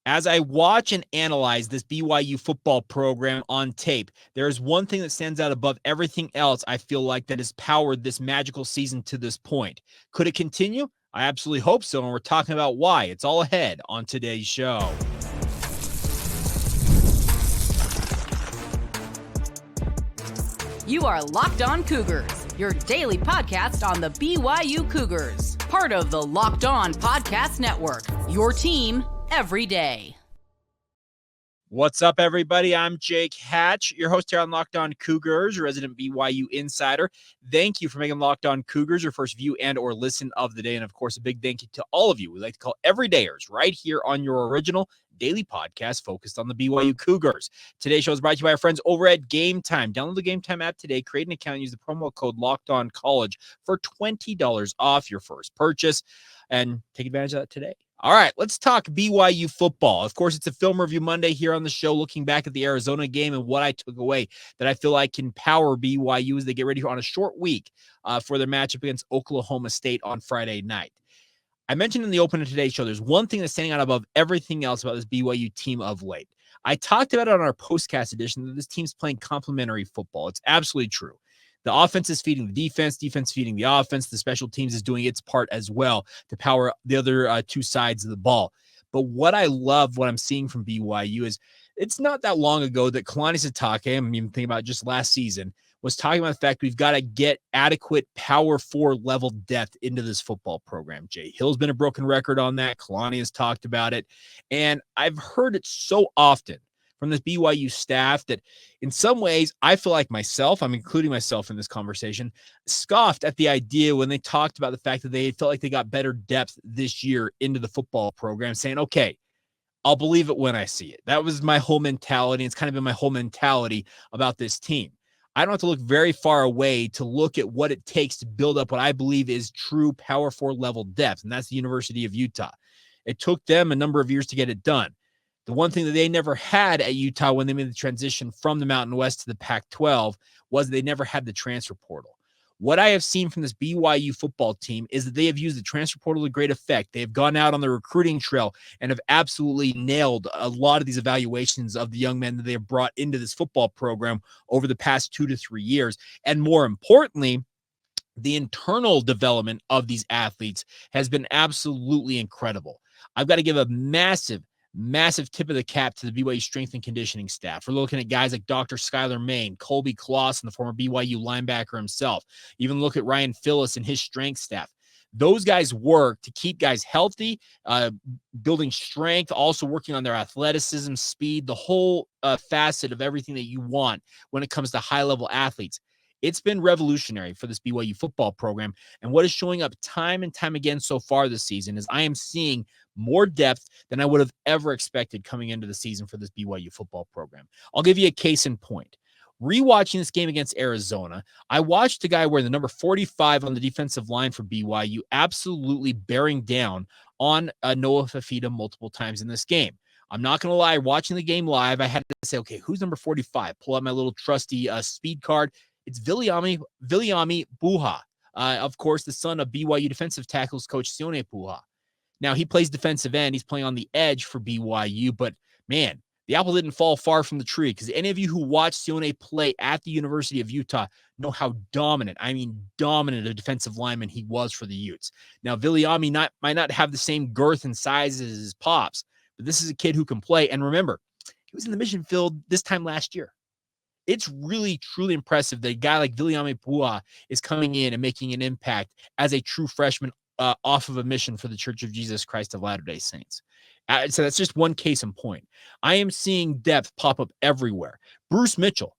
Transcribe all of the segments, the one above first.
As I watch and analyze this BYU football program on tape, there is one thing that stands out above everything else, I feel like, that has powered this magical season to this point. Could it continue? I absolutely hope so, and we're talking about why. It's all ahead on today's show. You are Locked On Cougars, your daily podcast on the BYU Cougars, part of the Locked On Podcast Network, your team every day. What's up, everybody? I'm Jake Hatch, your host here on Locked On Cougars, your resident BYU insider. Thank you for making Locked On Cougars your first view and or listen of the day. And, of course, a big thank you to all of you we like to call everydayers right here on your original daily podcast focused on the BYU Cougars. Today's show is brought to you by our friends over at Game Time. Download the Game Time app today, create an account, and use the promo code LOCKEDONCollege for $20 off your first purchase, and take advantage of that today. All right, let's talk BYU football. Of course, it's a film review Monday here on the show, looking back at the Arizona game and what I took away that I feel like can power BYU as they get ready on a short week for their matchup against Oklahoma State on Friday night. I mentioned in the open of today's show, there's one thing that's standing out above everything else about this BYU team of late. I talked about it on our postcast edition that this team's playing complementary football. It's absolutely true. The offense is feeding the defense feeding the offense. The special teams is doing its part as well to power the other two sides of the ball. But what I love, what I'm seeing from BYU is it's not that long ago that Kalani Sitake, I'm even thinking about just last season, was talking about the fact we've got to get adequate power 4 level depth into this football program. Jay Hill's been a broken record on that. Kalani has talked about it. And I've heard it so often from this BYU staff that in some ways I feel like myself, I'm including myself in this conversation, scoffed at the idea when they talked about the fact that they felt like they got better depth this year into the football program, saying, okay, I'll believe it when I see it. That was my whole mentality. It's kind of been my whole mentality about this team. I don't have to look very far away to look at what it takes to build up what I believe is true power 4 level depth, and that's the University of Utah. It took them a number of years to get it done. The one thing that they never had at Utah when they made the transition from the Mountain West to the Pac-12 was they never had the transfer portal. What I have seen from this BYU football team is that they have used the transfer portal to great effect. They have gone out on the recruiting trail and have absolutely nailed a lot of these evaluations of the young men that they have brought into this football program over the past 2 to 3 years. And more importantly, the internal development of these athletes has been absolutely incredible. I've got to give a massive tip of the cap to the BYU strength and conditioning staff. We're looking at guys like Dr. Skylar Main, Colby Clausen, the former BYU linebacker himself. Even look at Ryan Phillips and his strength staff. Those guys work to keep guys healthy, building strength, also working on their athleticism, speed, the whole facet of everything that you want when it comes to high-level athletes. It's been revolutionary for this BYU football program. And what is showing up time and time again so far this season is I am seeing more depth than I would have ever expected coming into the season for this BYU football program. I'll give you a case in point. Rewatching this game against Arizona, I watched a guy wearing the number 45 on the defensive line for BYU absolutely bearing down on Noah Fafita multiple times in this game. I'm not going to lie, watching the game live, I had to say, okay, who's number 45? Pull out my little trusty speed card. It's Viliami Buha, of course, the son of BYU defensive tackles coach Sione Buha. Now, he plays defensive end. He's playing on the edge for BYU, but, man, the apple didn't fall far from the tree because any of you who watched Sione play at the University of Utah know how dominant a defensive lineman he was for the Utes. Now, Viliami might not have the same girth and size as his pops, but this is a kid who can play. And remember, he was in the mission field this time last year. It's really, truly impressive that a guy like Viliami Buha is coming in and making an impact as a true freshman off of a mission for the Church of Jesus Christ of Latter-day Saints. So that's just one case in point. I am seeing depth pop up everywhere. Bruce Mitchell,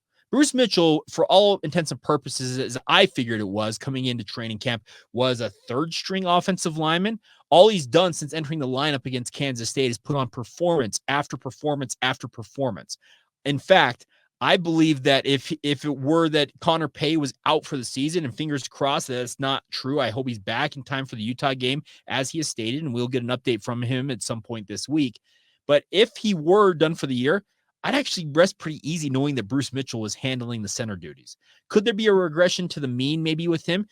for all intents and purposes, as I figured it was coming into training camp, was a third-string offensive lineman. All he's done since entering the lineup against Kansas State is put on performance after performance after performance. In fact, I believe that if it were that Connor Pay was out for the season, and fingers crossed that it's not true, I hope he's back in time for the Utah game, as he has stated, and we'll get an update from him at some point this week. But if he were done for the year, I'd actually rest pretty easy knowing that Bruce Mitchell was handling the center duties. Could there be a regression to the mean maybe with him?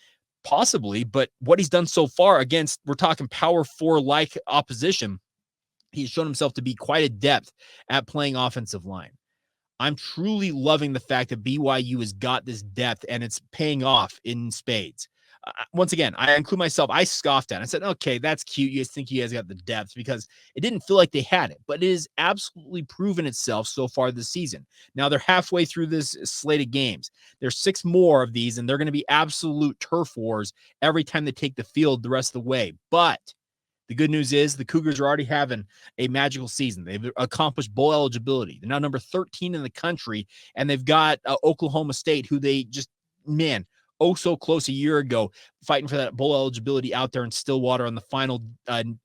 Possibly, but what he's done so far against, we're talking power 4-like opposition, He's shown himself to be quite adept at playing offensive line. I'm truly loving the fact that BYU has got this depth and it's paying off in spades. Once again, I include myself. I scoffed at it. I said, okay, that's cute. You guys think you guys got the depth because it didn't feel like they had it, but it has absolutely proven itself so far this season. Now they're halfway through this slate of games. There's 6 more of these, and they're going to be absolute turf wars every time they take the field the rest of the way. But the good news is the Cougars are already having a magical season. They've accomplished bowl eligibility. They're now number 13 in the country, and they've got Oklahoma State, who they just, man, oh so close a year ago, fighting for that bowl eligibility out there in Stillwater on the final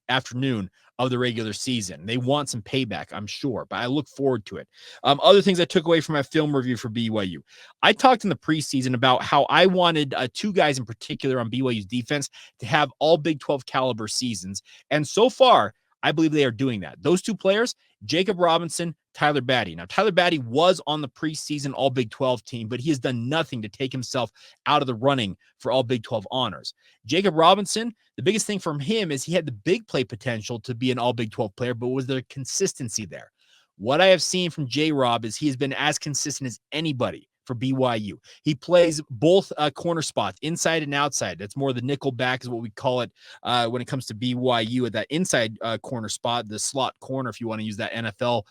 afternoon of the regular season. They want some payback, I'm sure, but I look forward to it. Other things I took away from my film review for BYU. I talked in the preseason about how I wanted 2 guys in particular on BYU's defense to have all Big 12 caliber seasons. And so far, I believe they are doing that. Those 2 players, Jakob Robinson, Tyler Batty. Now, Tyler Batty was on the preseason All Big 12 team, but he has done nothing to take himself out of the running for All Big 12 honors. Jakob Robinson, the biggest thing from him is he had the big play potential to be an All Big 12 player, but was there consistency there? What I have seen from J-Rob is he has been as consistent as anybody for BYU. He plays both corner spots, inside and outside. That's more the nickel back is what we call it when it comes to BYU at that inside corner spot, the slot corner, if you want to use that NFL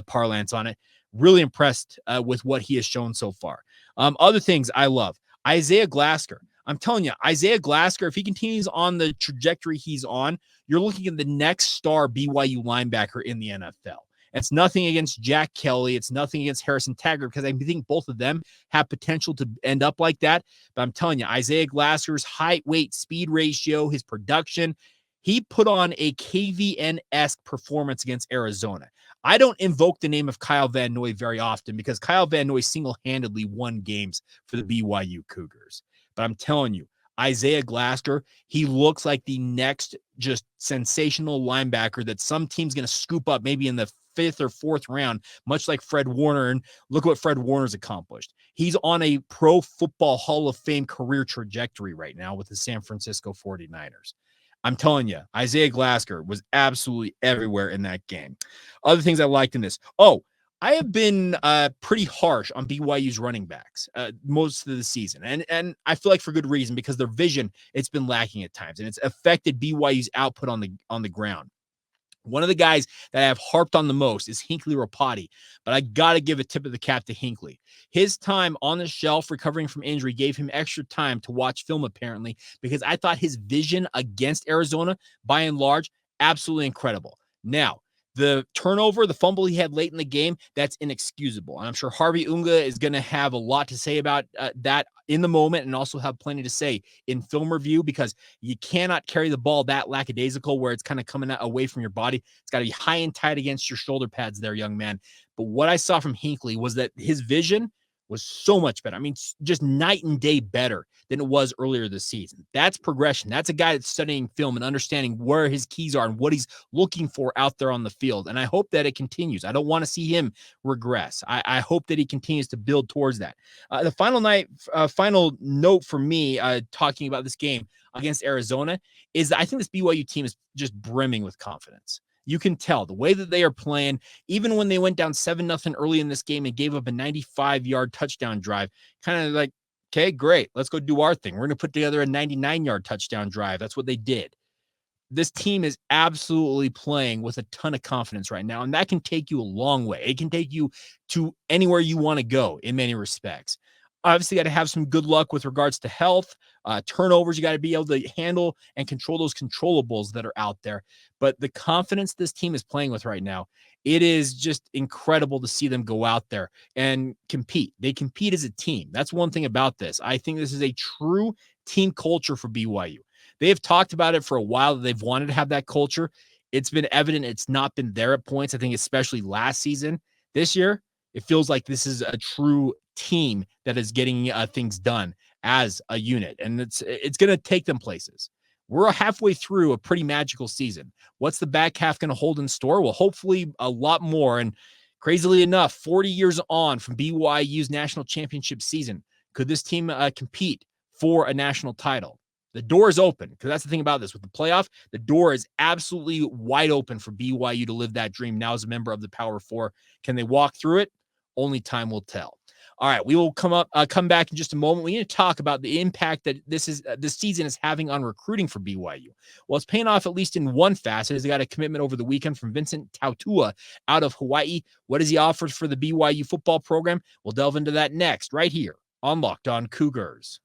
parlance on it. Really impressed with what he has shown so far. Other things I love. Isaiah Glasker. I'm telling you, Isaiah Glasker, if he continues on the trajectory he's on, you're looking at the next star BYU linebacker in the NFL. It's nothing against Jack Kelly. It's nothing against Harrison Taggart because I think both of them have potential to end up like that. But I'm telling you, Isaiah Glasker's height, weight, speed ratio, his production, he put on a KVN-esque performance against Arizona. I don't invoke the name of Kyle Van Noy very often because Kyle Van Noy single-handedly won games for the BYU Cougars. But I'm telling you, Isaiah Glasker, he looks like the next just sensational linebacker that some team's going to scoop up maybe in the 5th or 4th round, much like Fred Warner. And look what Fred Warner's accomplished. He's on a Pro Football Hall of Fame career trajectory right now with the San Francisco 49ers. I'm telling you, Isaiah Glasker was absolutely everywhere in that game. Other things I liked in this. Oh, I have been pretty harsh on BYU's running backs most of the season. And I feel like for good reason because their vision, it's been lacking at times. And it's affected BYU's output on the ground. One of the guys that I have harped on the most is Hinckley Rapati, but I got to give a tip of the cap to Hinckley. His time on the shelf recovering from injury gave him extra time to watch film, apparently, because I thought his vision against Arizona, by and large, absolutely incredible. Now, the turnover, the fumble he had late in the game, that's inexcusable. And I'm sure Harvey Unga is going to have a lot to say about that in the moment and also have plenty to say in film review because you cannot carry the ball that lackadaisical where it's kind of coming away from your body. It's got to be high and tight against your shoulder pads there, young man. But what I saw from Hinckley was that his vision was so much better. I mean, just night and day better than it was earlier this season. That's progression. That's a guy that's studying film and understanding where his keys are and what he's looking for out there on the field. And I hope that it continues. I don't want to see him regress. I hope that he continues to build towards that. The final note for me talking about this game against Arizona is that I think this BYU team is just brimming with confidence. You can tell the way that they are playing, even when they went down 7-0 early in this game and gave up a 95-yard touchdown drive, kind of like, okay, great. Let's go do our thing. We're going to put together a 99-yard touchdown drive. That's what they did. This team is absolutely playing with a ton of confidence right now, and that can take you a long way. It can take you to anywhere you want to go in many respects. Obviously, got to have some good luck with regards to health, turnovers. You got to be able to handle and control those controllables that are out there. But the confidence this team is playing with right now, it is just incredible to see them go out there and compete. They compete as a team. That's one thing about this. I think this is a true team culture for BYU. They have talked about it for a while that they've wanted to have that culture. It's been evident it's not been there at points. I think especially last season. This year, it feels like this is a true team that is getting things done as a unit, and it's going to take them places. We're halfway through a pretty magical season. What's the back half going to hold in store? Well, hopefully a lot more. And crazily enough, 40 years on from BYU's national championship season, could this team compete for a national title? The door is open, because that's the thing about this. With the playoff, the door is absolutely wide open for BYU to live that dream now as a member of the Power Four. Can they walk through it? Only time will tell. All right, we will come back in just a moment. We need to talk about the impact that this season is having on recruiting for BYU. Well, it's paying off at least in one facet, as they got a commitment over the weekend from Vincent Tautua out of Hawaii. What does he offer for the BYU football program? We'll delve into that next, right here on Locked On Cougars.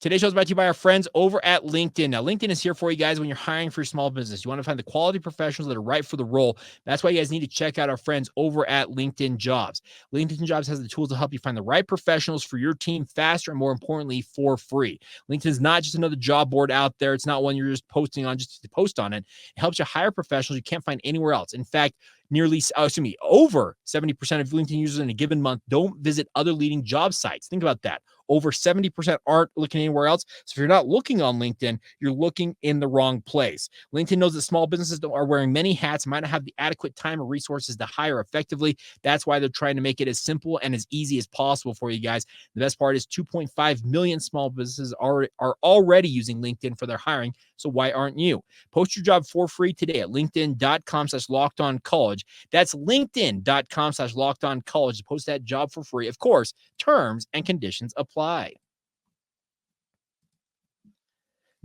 Today's show is brought to you by our friends over at LinkedIn. Now, LinkedIn is here for you guys when you're hiring for your small business. You want to find the quality professionals that are right for the role. That's why you guys need to check out our friends over at LinkedIn Jobs. LinkedIn Jobs has the tools to help you find the right professionals for your team faster and, more importantly, for free. LinkedIn is not just another job board out there. It's not one you're just posting on just to post on it. It helps you hire professionals you can't find anywhere else. In fact, over 70% of LinkedIn users in a given month don't visit other leading job sites. Think about that. Over 70% aren't looking anywhere else. So if you're not looking on LinkedIn, you're looking in the wrong place. LinkedIn knows that small businesses are wearing many hats, might not have the adequate time or resources to hire effectively. That's why they're trying to make it as simple and as easy as possible for you guys. The best part is 2.5 million small businesses are already using LinkedIn for their hiring. So why aren't you? Post your job for free today at linkedin.com/lockedoncollege. That's linkedin.com/lockedoncollege to post that job for free. Of course, terms and conditions apply.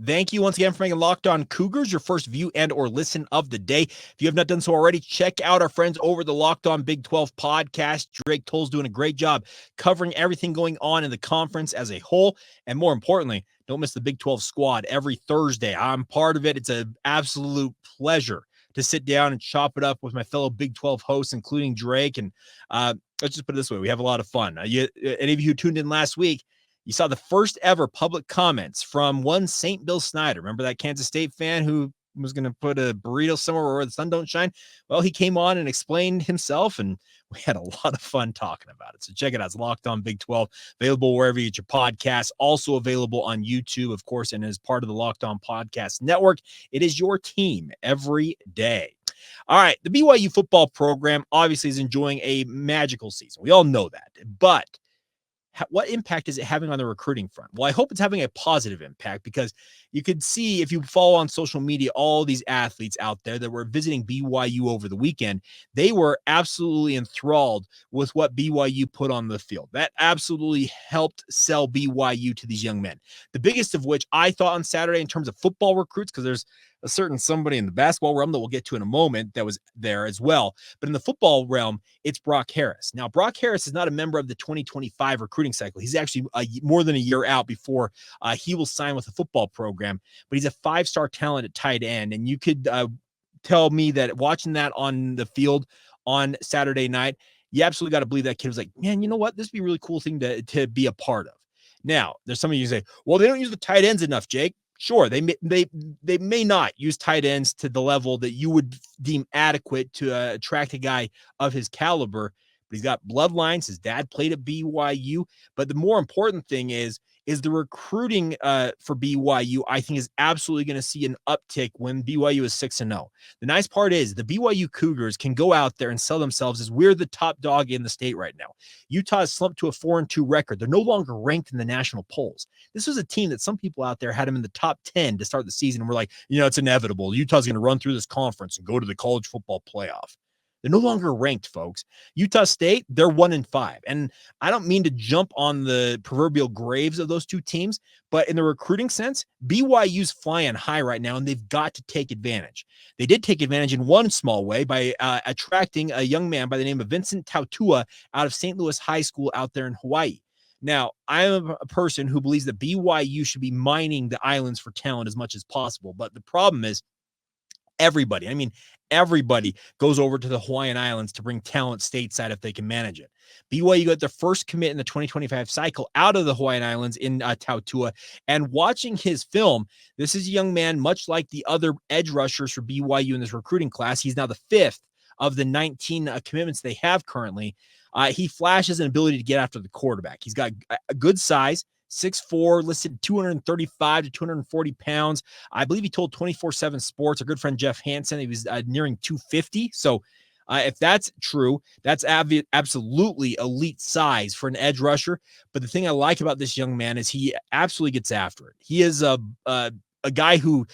Thank you once again for making Locked On Cougars your first view and or listen of the day. If you have not done so already, check out our friends over the Locked On Big 12 podcast. Drake Toll's doing a great job covering everything going on in the conference as a whole. And more importantly, don't miss the Big 12 squad every Thursday. I'm part of it. It's an absolute pleasure to sit down and chop it up with my fellow Big 12 hosts, including Drake. And let's just put it this way. We have a lot of fun. Any of you who tuned in last week, you saw the first ever public comments from one St. Bill Snyder. Remember that Kansas State fan who was going to put a burrito somewhere where the sun don't shine? Well, he came on and explained himself, and we had a lot of fun talking about it. So check it out. It's Locked On Big 12, available wherever you get your podcasts, also available on YouTube, of course, and as part of the Locked On Podcast Network. It is your team every day. All right, the BYU football program obviously is enjoying a magical season. We all know that, but what impact is it having on the recruiting front? Well, I hope it's having a positive impact, because you could see, if you follow on social media, all these athletes out there that were visiting BYU over the weekend, they were absolutely enthralled with what BYU put on the field. That absolutely helped sell BYU to these young men. The biggest of which I thought on Saturday in terms of football recruits, because there's a certain somebody in the basketball realm that we'll get to in a moment that was there as well. But in the football realm, it's Brock Harris. Now, Brock Harris is not a member of the 2025 recruiting cycle. He's actually more than a year out before he will sign with a football program, but he's a 5-star talent at tight end. And you could tell me that watching that on the field on Saturday night, you absolutely got to believe that kid was like, man, you know what? This would be a really cool thing to be a part of. Now, there's some of you who say, well, they don't use the tight ends enough, Jake. Sure, they may not use tight ends to the level that you would deem adequate to attract a guy of his caliber, but he's got bloodlines. His dad played at BYU, but the more important thing is the recruiting for BYU, I think, is absolutely going to see an uptick when BYU is 6-0. The nice part is the BYU Cougars can go out there and sell themselves as we're the top dog in the state right now. Utah has slumped to a 4-2 record. They're no longer ranked in the national polls. This was a team that some people out there had them in the top 10 to start the season, and we're like, it's inevitable. Utah's going to run through this conference and go to the college football playoff. They're no longer ranked, folks. Utah State, they're 1-5. And I don't mean to jump on the proverbial graves of those two teams, but in the recruiting sense, BYU's flying high right now, and they've got to take advantage. They did take advantage in one small way by attracting a young man by the name of Vincent Tautua out of St. Louis High School out there in Hawaii. Now, I am a person who believes that BYU should be mining the islands for talent as much as possible, but the problem is, everybody goes over to the Hawaiian Islands to bring talent stateside if they can manage it. BYU got their first commit in the 2025 cycle out of the Hawaiian Islands in Tautua. And watching his film, this is a young man, much like the other edge rushers for BYU in this recruiting class. He's now the 5th of the 19 commitments they have currently. He flashes an ability to get after the quarterback. He's got a good size. 6'4", listed 235 to 240 pounds. I believe he told 24/7 Sports, our good friend Jeff Hansen, he was nearing 250. So If that's true, that's absolutely elite size for an edge rusher. But the thing I like about this young man is he absolutely gets after it. He is a guy who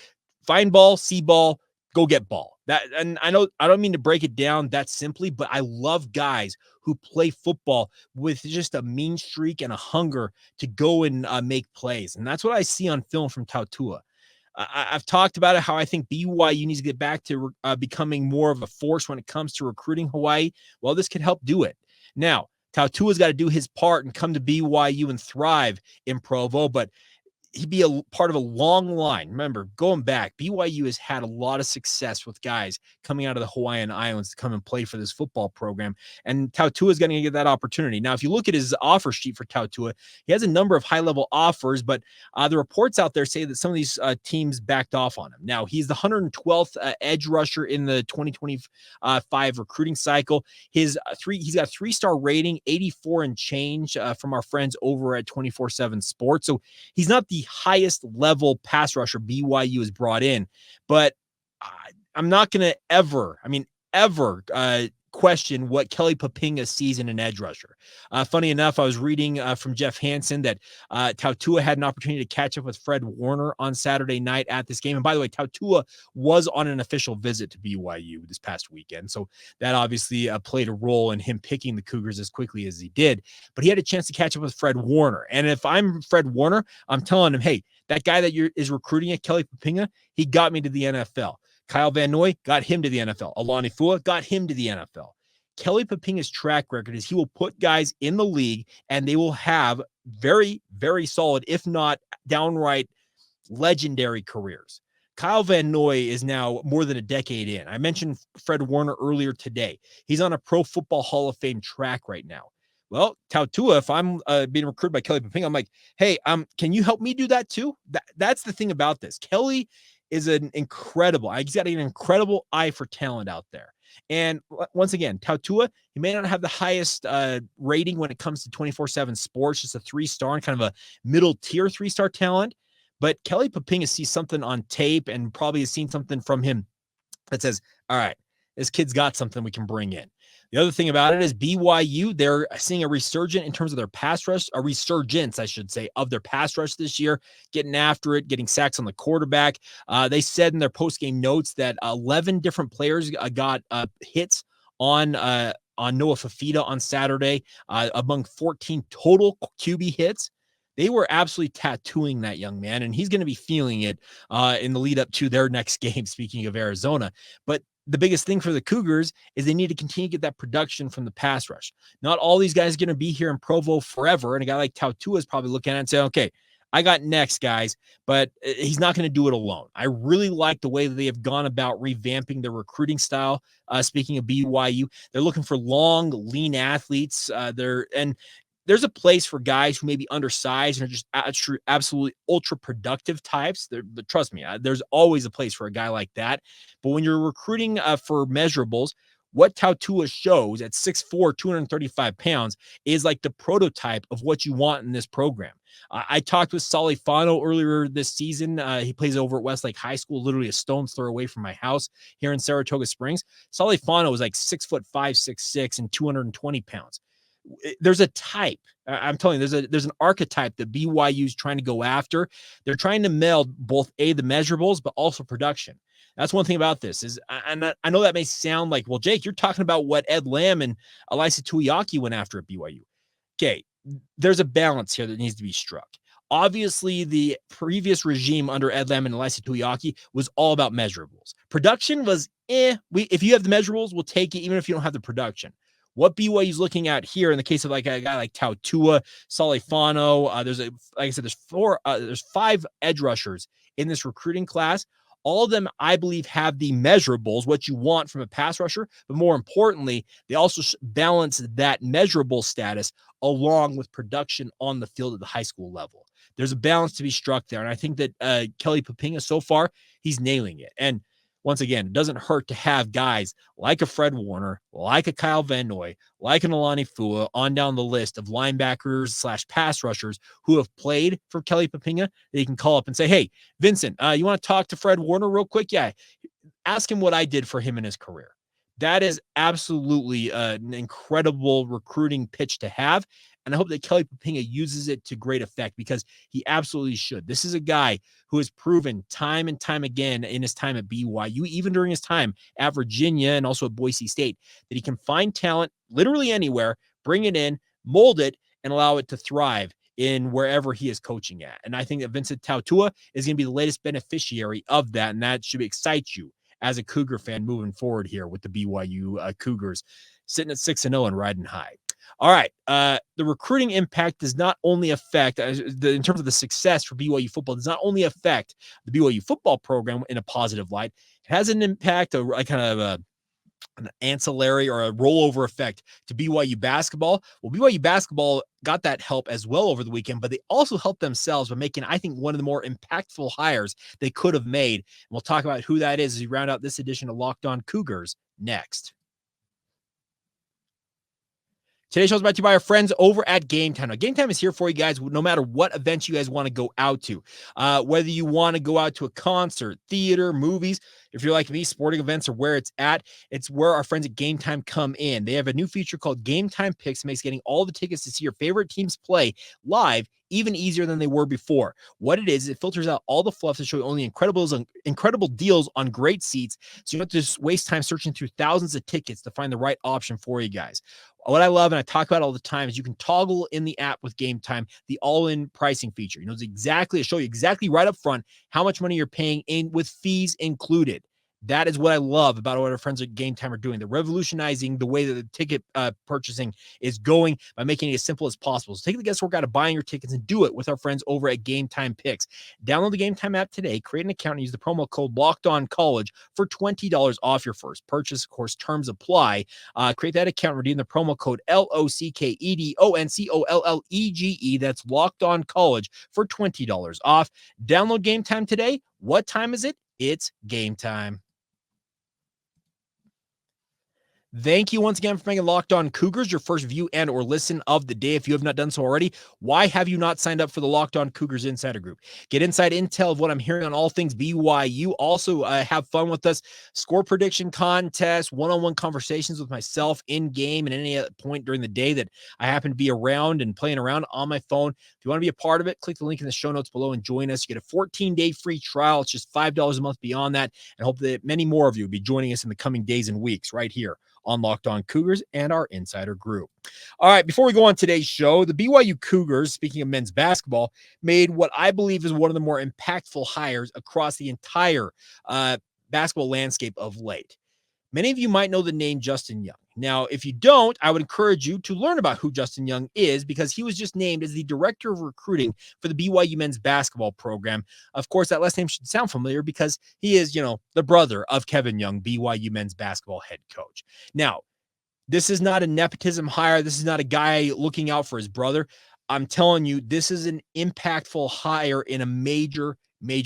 find ball, see ball, go get ball. And I know I don't mean to break it down that simply, but I love guys who play football with just a mean streak and a hunger to go and make plays. And that's what I see on film from Tautua. I've talked about it, how I think BYU needs to get back to becoming more of a force when it comes to recruiting Hawaii. Well, this could help do it. Now, Tautua's got to do his part and come to BYU and thrive in Provo, but he'd be a part of a long line. Remember, going back, BYU has had a lot of success with guys coming out of the Hawaiian Islands to come and play for this football program, and Tautua is going to get that opportunity. Now, if you look at his offer sheet for Tautua, he has a number of high-level offers, but the reports out there say that some of these teams backed off on him. Now, he's the 112th edge rusher in the 2025 recruiting cycle. He's got a 3-star rating, 84 and change from our friends over at 24/7 Sports. So he's not the highest level pass rusher BYU has brought in, but I'm not going to ever question what Kelly Papinga sees in an edge rusher. Funny enough, I was reading from Jeff Hansen that Tautua had an opportunity to catch up with Fred Warner on Saturday night at this game. And by the way, Tautua was on an official visit to BYU this past weekend. So that obviously played a role in him picking the Cougars as quickly as he did. But he had a chance to catch up with Fred Warner. And if I'm Fred Warner, I'm telling him, hey, that guy that is recruiting at Kelly Papinga, he got me to the NFL. Kyle Van Noy got him to the NFL. Alani Fua got him to the NFL. Kelly Papinga's track record is he will put guys in the league and they will have very, very solid, if not downright legendary careers. Kyle Van Noy is now more than a decade in. I mentioned Fred Warner earlier today. He's on a Pro Football Hall of Fame track right now. Well, Tautua, if I'm being recruited by Kelly Papinga, I'm like, hey, can you help me do that too? That's the thing about this. Kelly is he's got an incredible eye for talent out there. And once again, Tautua, he may not have the highest rating when it comes to 24/7 Sports, just a 3-star and kind of a middle tier 3-star talent. But Kelly Papinga sees something on tape and probably has seen something from him that says, all right, this kid's got something we can bring in. The other thing about it is BYU, they're seeing a resurgence in terms of their pass rush, a resurgence, I should say, of their pass rush this year, getting after it, getting sacks on the quarterback. They said in their post-game notes that 11 different players got hits on Noah Fafita on Saturday, among 14 total QB hits. They were absolutely tattooing that young man, and he's going to be feeling it in the lead up to their next game, speaking of Arizona. But the biggest thing for the Cougars is they need to continue to get that production from the pass rush. Not all these guys are going to be here in Provo forever. And a guy like Tautua is probably looking at it and saying, okay, I got next, guys, but he's not going to do it alone. I really like the way that they have gone about revamping their recruiting style. Speaking of BYU, they're looking for long, lean athletes. There's a place for guys who may be undersized and are just absolutely ultra productive types. But trust me, there's always a place for a guy like that. But when you're recruiting for measurables, what Tautua shows at 6'4", 235 pounds is like the prototype of what you want in this program. I talked with Salifano earlier this season. He plays over at Westlake High School, literally a stone's throw away from my house here in Saratoga Springs. Salifano was like 6'5", 6'6", and 220 pounds. There's a type. I'm telling you, there's an archetype that BYU is trying to go after. They're trying to meld both the measurables, but also production. That's one thing about this is, and I know that may sound like, well, Jake, you're talking about what Ed Lamb and Isaiah Glasker went after at BYU. Okay, there's a balance here that needs to be struck. Obviously, the previous regime under Ed Lamb and Isaiah Glasker was all about measurables. Production was, if you have the measurables, we'll take it, even if you don't have the production. What BYU is looking at here in the case of like a guy like Tautua, Salifano, there's 5 edge rushers in this recruiting class. All of them, I believe, have the measurables, what you want from a pass rusher, but more importantly, they also balance that measurable status along with production on the field at the high school level. There's a balance to be struck there, and I think that Kelly Papinga, so far, he's nailing it. And once again, it doesn't hurt to have guys like a Fred Warner, like a Kyle Van Noy, like an Alani Fua on down the list of linebackers / pass rushers who have played for Kelly Papinga that you can call up and say, hey, Vincent, you want to talk to Fred Warner real quick? Yeah. Ask him what I did for him in his career. That is absolutely an incredible recruiting pitch to have. And I hope that Kelly Poppinga uses it to great effect because he absolutely should. This is a guy who has proven time and time again in his time at BYU, even during his time at Virginia and also at Boise State, that he can find talent literally anywhere, bring it in, mold it, and allow it to thrive in wherever he is coaching at. And I think that Vincent Tautua is going to be the latest beneficiary of that, and that should excite you as a Cougar fan moving forward here with the BYU Cougars sitting at 6-0 and riding high. All right. The recruiting impact does not only affect, in terms of the success for BYU football, does not only affect the BYU football program in a positive light. It has an impact, an ancillary or a rollover effect to BYU basketball. Well, BYU basketball got that help as well over the weekend, but they also helped themselves by making, I think, one of the more impactful hires they could have made. And we'll talk about who that is as we round out this edition of Locked On Cougars next. Today's show is brought to you by our friends over at Game Time. Now, Game Time is here for you guys no matter what events you guys want to go out to. Whether you want to go out to a concert, theater, movies, if you're like me, sporting events are where it's at. It's where our friends at Game Time come in. They have a new feature called Game Time Picks. It makes getting all the tickets to see your favorite teams play live even easier than they were before. What it is, it filters out all the fluff to show you only incredible deals on great seats, so you don't have to just waste time searching through thousands of tickets to find the right option for you guys. What I love and I talk about all the time is you can toggle in the app with Game Time the all-in pricing feature. It'll show you exactly right up front how much money you're paying in with fees included. That is what I love about what our friends at Game Time are doing. They're revolutionizing the way that the ticket purchasing is going by making it as simple as possible. So take the guesswork out of buying your tickets and do it with our friends over at Game Time Picks. Download the Game Time app today, create an account, and use the promo code LOCKEDONCollege for $20 off your first purchase. Of course, terms apply. Create that account, redeem the promo code LOCKEDONCOLLEGE. That's LOCKEDONCollege for $20 off. Download Game Time today. What time is it? It's game time. Thank you once again for making Locked On Cougars your first view and or listen of the day. If you have not done so already, why have you not signed up for the Locked On Cougars Insider Group? Get inside intel of what I'm hearing on all things BYU. Also, have fun with us. Score prediction contests, one-on-one conversations with myself in game and any point during the day that I happen to be around and playing around on my phone. If you want to be a part of it, click the link in the show notes below and join us. You get a 14-day free trial. It's just $5 a month beyond that. And hope that many more of you will be joining us in the coming days and weeks right here on Locked On Cougars and our insider group. All right, before we go on today's show, the BYU Cougars, speaking of men's basketball, made what I believe is one of the more impactful hires across the entire basketball landscape of late. Many of you might know the name Justin Young. Now, if you don't, I would encourage you to learn about who Justin Young is because he was just named as the director of recruiting for the BYU men's basketball program. Of course, that last name should sound familiar because he is, the brother of Kevin Young, BYU men's basketball head coach. Now, this is not a nepotism hire. This is not a guy looking out for his brother. I'm telling you, this is an impactful hire in a major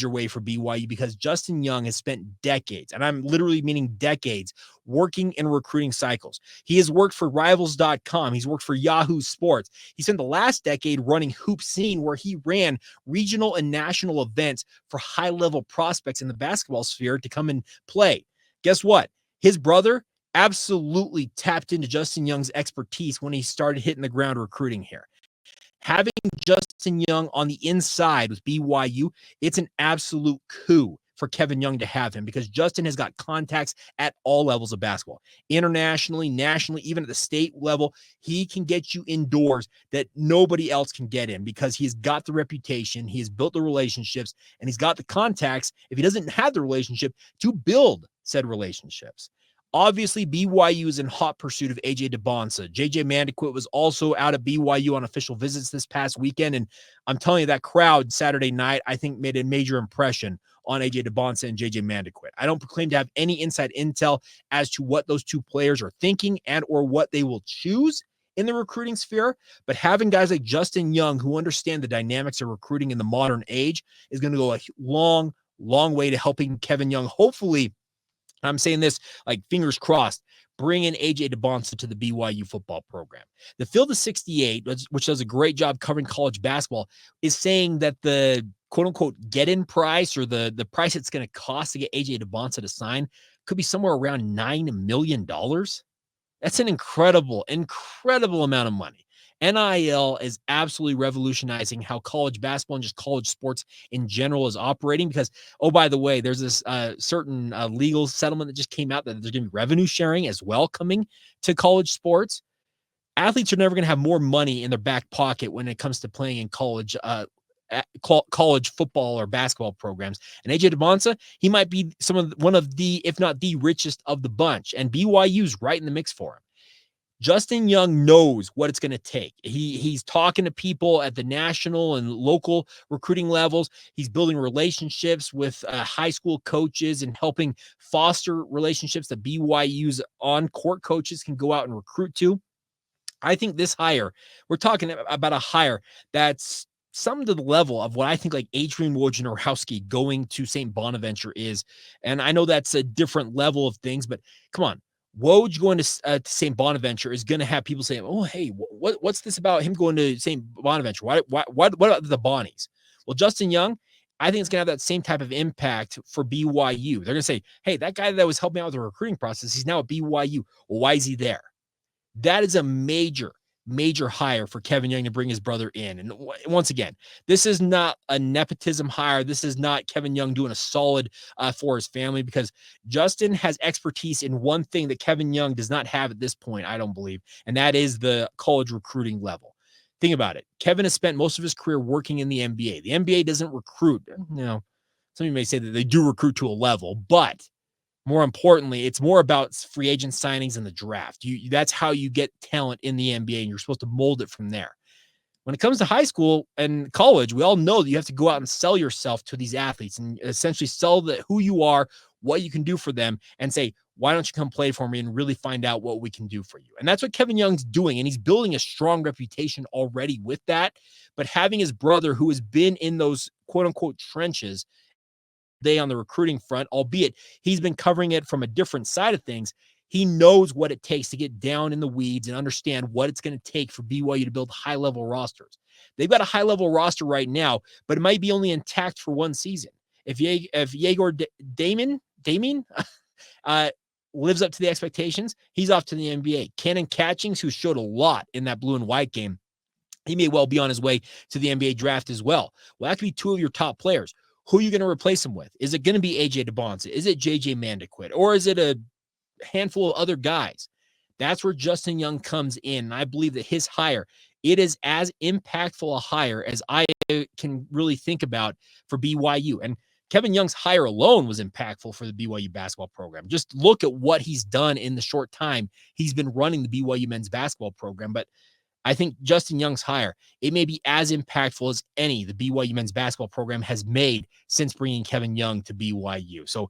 way for BYU because Justin Young has spent decades, and I'm literally meaning decades, working in recruiting cycles. He has worked for Rivals.com. He's worked for Yahoo Sports. He spent the last decade running Hoop Scene, where he ran regional and national events for high-level prospects in the basketball sphere to come and play. Guess what? His brother absolutely tapped into Justin Young's expertise when he started hitting the ground recruiting here. Having Justin Young on the inside with BYU, it's an absolute coup for Kevin Young to have him because Justin has got contacts at all levels of basketball, internationally, nationally, even at the state level. He can get you indoors that nobody else can get in because he's got the reputation, he has built the relationships, and he's got the contacts, if he doesn't have the relationship, to build said relationships. Obviously, BYU is in hot pursuit of AJ Dybantsa. JJ Mandaquit was also out at BYU on official visits this past weekend, and I'm telling you, that crowd Saturday night, I think, made a major impression on AJ Dybantsa and JJ Mandaquit. I don't proclaim to have any inside intel as to what those two players are thinking and or what they will choose in the recruiting sphere, but having guys like Justin Young who understand the dynamics of recruiting in the modern age is going to go a long way to helping Kevin Young, hopefully, I'm saying this like fingers crossed, bring in AJ Dybantsa to the BYU football program. The Field of 68, which does a great job covering college basketball, is saying that the quote-unquote get-in price or the price it's going to cost to get AJ Dybantsa to sign could be somewhere around $9 million. That's an incredible amount of money. NIL is absolutely revolutionizing how college basketball and just college sports in general is operating because, oh, by the way, there's this certain legal settlement that just came out that there's going to be revenue sharing as well coming to college sports. Athletes are never going to have more money in their back pocket when it comes to playing in college football or basketball programs. And AJ Dybantsa, he might be one of the, if not the richest of the bunch. And BYU's right in the mix for him. Justin Young knows what it's going to take. He's talking to people at the national and local recruiting levels. He's building relationships with high school coaches and helping foster relationships that BYU's on-court coaches can go out and recruit to. I think this hire, we're talking about a hire that's some to the level of what I think like Adrian Wojnarowski going to St. Bonaventure is. And I know that's a different level of things, but come on. Woj going to St. Bonaventure is going to have people saying, oh, hey, what's this about him going to St. Bonaventure? What about the Bonnies? Well, Justin Young, I think it's going to have that same type of impact for BYU. They're going to say, hey, that guy that was helping out with the recruiting process, he's now at BYU. Well, why is he there? That is a major hire for Kevin Young to bring his brother in. And once again, this is not a nepotism hire. This is not Kevin Young doing a solid for his family because Justin has expertise in one thing that Kevin Young does not have at this point, I don't believe, and that is the college recruiting level. Think about it. Kevin has spent most of his career working in the NBA. The NBA doesn't recruit. Some of you may say that they do recruit to a level, but more importantly, it's more about free agent signings and the draft. That's how you get talent in the NBA, and you're supposed to mold it from there. When it comes to high school and college, we all know that you have to go out and sell yourself to these athletes and essentially sell who you are, what you can do for them, and say, why don't you come play for me and really find out what we can do for you? And that's what Kevin Young's doing, and he's building a strong reputation already with that. But having his brother, who has been in those quote-unquote trenches, day on the recruiting front, albeit he's been covering it from a different side of things. He knows what it takes to get down in the weeds and understand what it's going to take for BYU to build high-level rosters. They've got a high-level roster right now, but it might be only intact for one season. If Yegor Damon lives up to the expectations, he's off to the NBA. Cannon Catchings, who showed a lot in that blue and white game, he may well be on his way to the NBA draft as well. Well, that could be two of your top players. Who are you going to replace him with? Is it going to be AJ Dybantsa? Is it JJ Mandaquit? Or is it a handful of other guys? That's where Justin Young comes in. And I believe that his hire, it is as impactful a hire as I can really think about for BYU. And Kevin Young's hire alone was impactful for the BYU basketball program. Just look at what he's done in the short time he's been running the BYU men's basketball program. But I think Justin Young's hire, it may be as impactful as any the BYU men's basketball program has made since bringing Kevin Young to BYU. So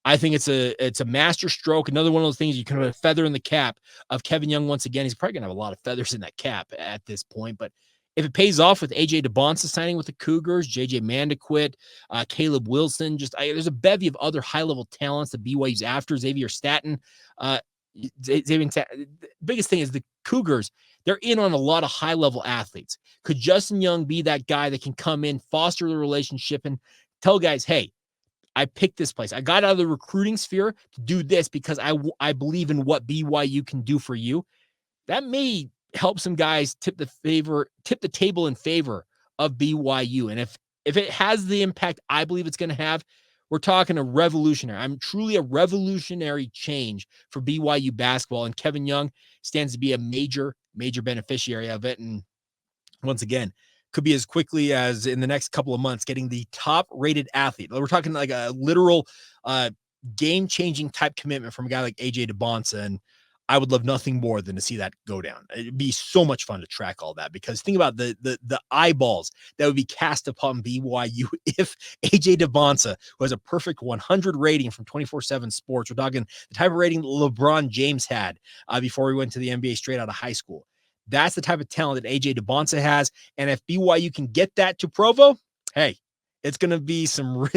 I think it's a master stroke. Another one of those things you can have a feather in the cap of Kevin Young once again. He's probably going to have a lot of feathers in that cap at this point. But if it pays off with AJ Dybantsa signing with the Cougars, JJ Mandaquit, Caleb Wilson, there's a bevy of other high-level talents that BYU's after, Xavier Staten. The biggest thing is the Cougars, they're in on a lot of high-level athletes. Could Justin Young be that guy that can come in, foster the relationship, and tell guys, hey, I picked this place. I got out of the recruiting sphere to do this because I believe in what BYU can do for you. That may help some guys tip the table in favor of BYU. And if it has the impact I believe it's going to have, we're talking a revolutionary. I'm truly a revolutionary change for BYU basketball, and Kevin Young stands to be a major beneficiary of it. And once again, could be as quickly as in the next couple of months getting the top-rated athlete. We're talking like a literal game-changing type commitment from a guy like AJ Dybantsa, and I would love nothing more than to see that go down. It'd be so much fun to track all that, because think about the eyeballs that would be cast upon BYU if AJ Dybantsa, who has a perfect 100 rating from 24/7 Sports, we're talking the type of rating LeBron James had before he went to the NBA straight out of high school. That's the type of talent that AJ Dybantsa has, and if BYU can get that to Provo, hey, it's going to be some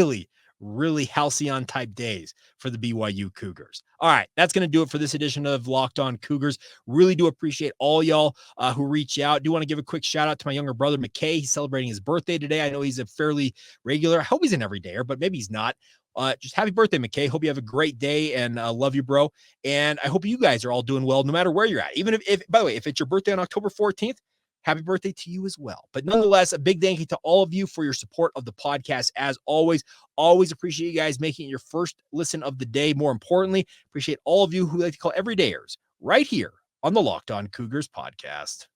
really halcyon type days for the BYU Cougars. All right, that's going to do it for this edition of Locked On Cougars. Really do appreciate all y'all who reach out. Do want to give a quick shout out to my younger brother, McKay. He's celebrating his birthday today. I know he's a fairly regular. I hope he's an everydayer, but maybe he's not. Just happy birthday, McKay. Hope you have a great day, and love you, bro. And I hope you guys are all doing well, no matter where you're at. Even if by the way, if it's your birthday on October 14th, happy birthday to you as well. But nonetheless, a big thank you to all of you for your support of the podcast. As always appreciate you guys making it your first listen of the day. More importantly, appreciate all of you who like to call everydayers right here on the Locked On Cougars podcast.